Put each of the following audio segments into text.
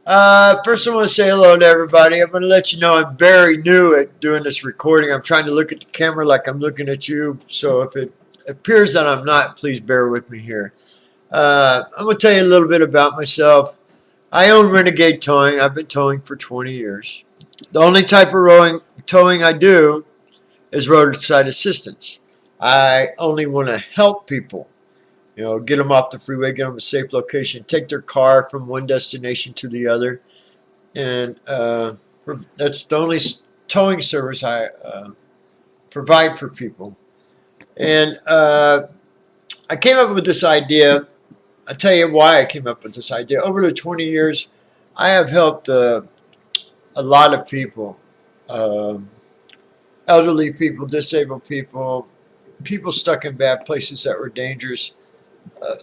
First, I want to say hello to everybody. I'm going to let you know I'm very new at doing this recording. I'm trying to look at the camera like I'm looking at you. So if it appears that I'm not, please bear with me here. I'm going to tell you a little bit about myself. I own Renegade Towing. I've been towing for 20 years. The only type of towing I do is roadside assistance. I only want to help people. Get them off the freeway, get them a safe location, take their car from one destination to the other, and that's the only towing service I provide for people. And I came up with this idea. I'll tell you why I came up with this idea. Over the 20 years, I have helped a lot of people, elderly people, disabled people, people stuck in bad places that were dangerous,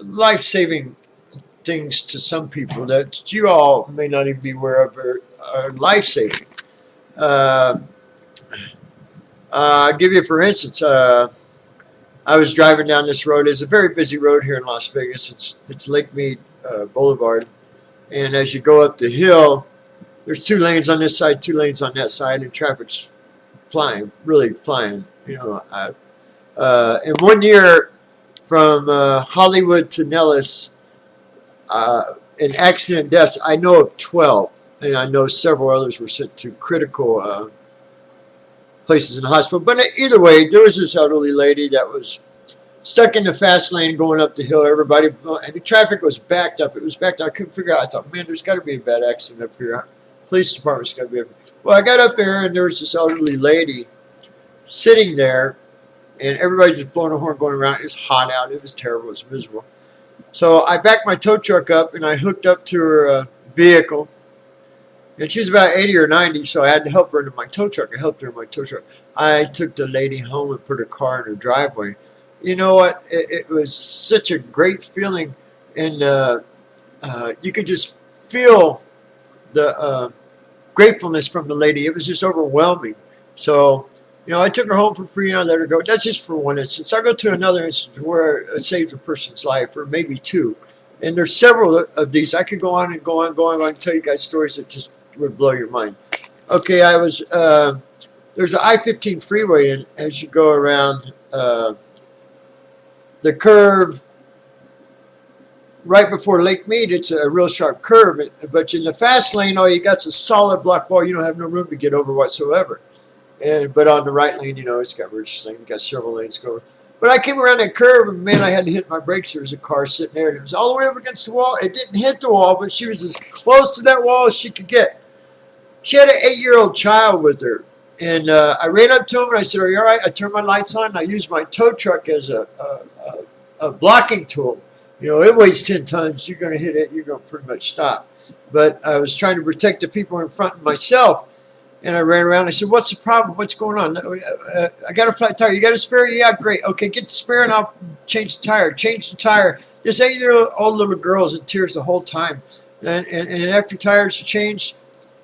life-saving things to some people that you all may not even be aware of are life-saving. Uh, I'll give you, for instance, I was driving down this road. It's a very busy road here in Las Vegas. It's Lake Mead Boulevard, and as you go up the hill, there's 2 lanes on this side, 2 lanes on that side, and traffic's flying, really flying. In one year, from Hollywood to Nellis, in accident deaths, I know of 12, and I know several others were sent to critical places in the hospital. But either way, there was this elderly lady that was stuck in the fast lane going up the hill. Everybody, and the traffic was backed up. It was backed up. I couldn't figure out. I thought, man, there's got to be a bad accident up here. Police department's got to be up here. Well, I got up there, and there was this elderly lady sitting there, and everybody's just blowing a horn going around. It was hot out. It was terrible. It was miserable. So I backed my tow truck up, and I hooked up to her vehicle. And she was about 80 or 90, so I had to help her into my tow truck. I helped her in my tow truck. I took the lady home and put her car in her driveway. You know what? It was such a great feeling, and you could just feel the gratefulness from the lady. It was just overwhelming. So, I took her home for free and I let her go. That's just for one instance. I'll go to another instance where it saved a person's life, or maybe two. And there's several of these. I could go on and go on and go on. I can tell you guys stories that just would blow your mind. Okay, there's an I-15 freeway, and as you go around the curve right before Lake Mead, it's a real sharp curve. But in the fast lane, all you got's a solid block wall. You don't have no room to get over whatsoever. But on the right lane, it's got Richards Lane. You got several lanes to go. But I came around that curve, and man, I had to hit my brakes. There was a car sitting there, and it was all the way up against the wall. It didn't hit the wall, but she was as close to that wall as she could get. She had an 8-year-old child with her. And I ran up to him, and I said, "Are you all right?" I turned my lights on, and I used my tow truck as a blocking tool. It weighs 10 tons. You're going to hit it, you're going to pretty much stop. But I was trying to protect the people in front of myself. And I ran around. I said, "What's the problem? What's going on?" "I got a flat tire." "You got a spare?" "Yeah, great. Okay, get the spare and I'll change the tire." Change the tire. This 8-year-old little girl was in tears the whole time. And after tires changed,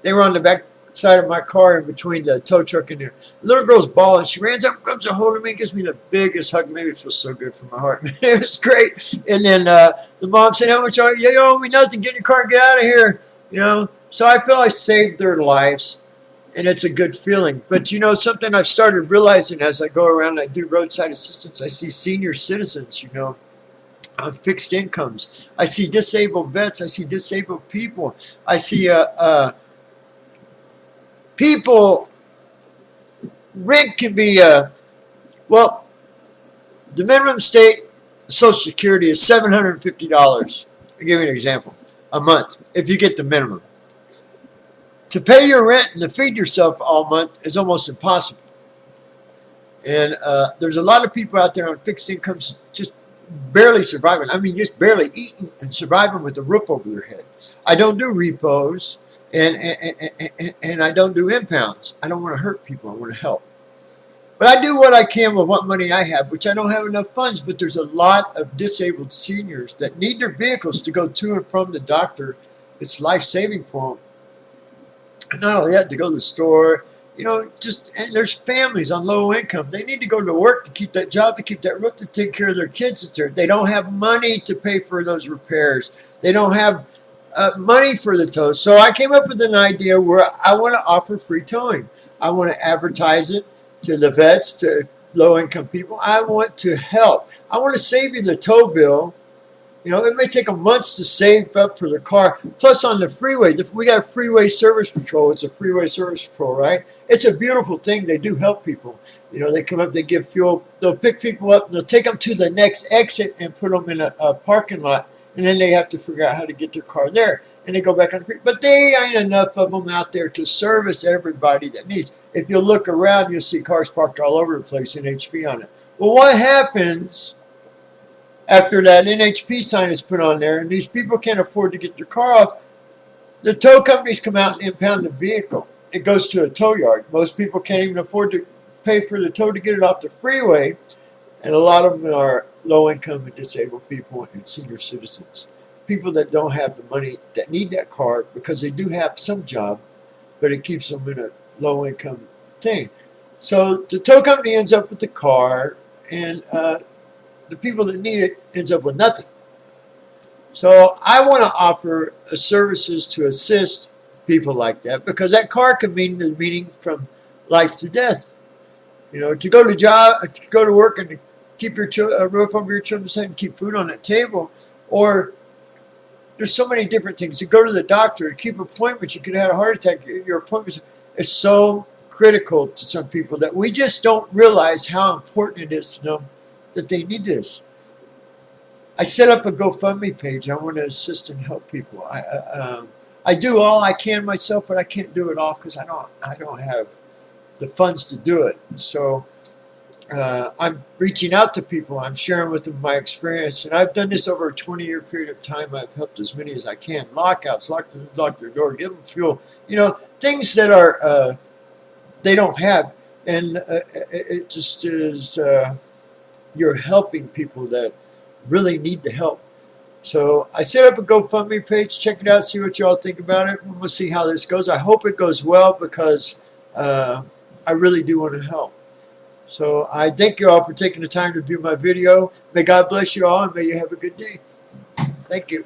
they were on the back side of my car in between the tow truck and the little girl's bawling. She runs up, comes a hold of me, gives me the biggest hug. Maybe it feels so good for my heart. It was great. And then the mom said, "How much? You don't owe me nothing. Get in your car and get out of here." So I feel I saved their lives. And it's a good feeling. But something I've started realizing as I go around and I do roadside assistance, I see senior citizens, on fixed incomes. I see disabled vets. I see disabled people. I see people. Rent can be, well, the minimum state Social Security is $750. I'll give you an example. A month, if you get the minimum. To pay your rent and to feed yourself all month is almost impossible. And there's a lot of people out there on fixed incomes just barely surviving. I mean, just barely eating and surviving with a roof over their head. I don't do repos, and I don't do impounds. I don't want to hurt people. I want to help. But I do what I can with what money I have, which I don't have enough funds, but there's a lot of disabled seniors that need their vehicles to go to and from the doctor. It's life-saving for them. And not only that, to go to the store, and there's families on low income. They need to go to work to keep that job, to keep that roof, to take care of their kids. They don't have money to pay for those repairs. They don't have money for the tow. So I came up with an idea where I want to offer free towing. I want to advertise it to the vets, to low-income people. I want to help. I want to save you the tow bill. You know, it may take a month to save up for the car. Plus on the freeway, we got Freeway Service Patrol. It's a Freeway Service Patrol, right? It's a beautiful thing. They do help people. You know, they come up, they give fuel. They'll pick people up, and they'll take them to the next exit and put them in a parking lot. And then they have to figure out how to get their car there. And they go back on the freeway. But they ain't enough of them out there to service everybody that needs. If you look around, you'll see cars parked all over the place, NHP on it. Well, what happens after that NHP sign is put on there and these people can't afford to get their car off? The tow companies come out and impound the vehicle. It goes to a tow yard. Most people can't even afford to pay for the tow to get it off the freeway. And a lot of them are low-income and disabled people and senior citizens. People that don't have the money, that need that car because they do have some job, but it keeps them in a low-income thing. So the tow company ends up with the car, and the people that need it ends up with nothing. So I want to offer services to assist people like that, because that car can mean the meaning from life to death. You know, to go to work and to keep your a roof over your children's head and keep food on the table, or there's so many different things. To go to the doctor, to keep appointments. You could have a heart attack. Your appointments. It's so critical to some people that we just don't realize how important it is to them that they need this. I set up a GoFundMe page. I want to assist and help people. I do all I can myself, but I can't do it all because I don't have the funds to do it. So I'm reaching out to people. I'm sharing with them my experience, and I've done this over a 20-year period of time. I've helped as many as I can. Lockouts, lock their door, give them fuel. You know, things that are they don't have, and it just is. You're helping people that really need the help. So I set up a GoFundMe page. Check it out. See what y'all think about it. We'll see how this goes. I hope it goes well, because I really do want to help. So I thank you all for taking the time to view my video. May God bless you all, and may you have a good day. Thank you.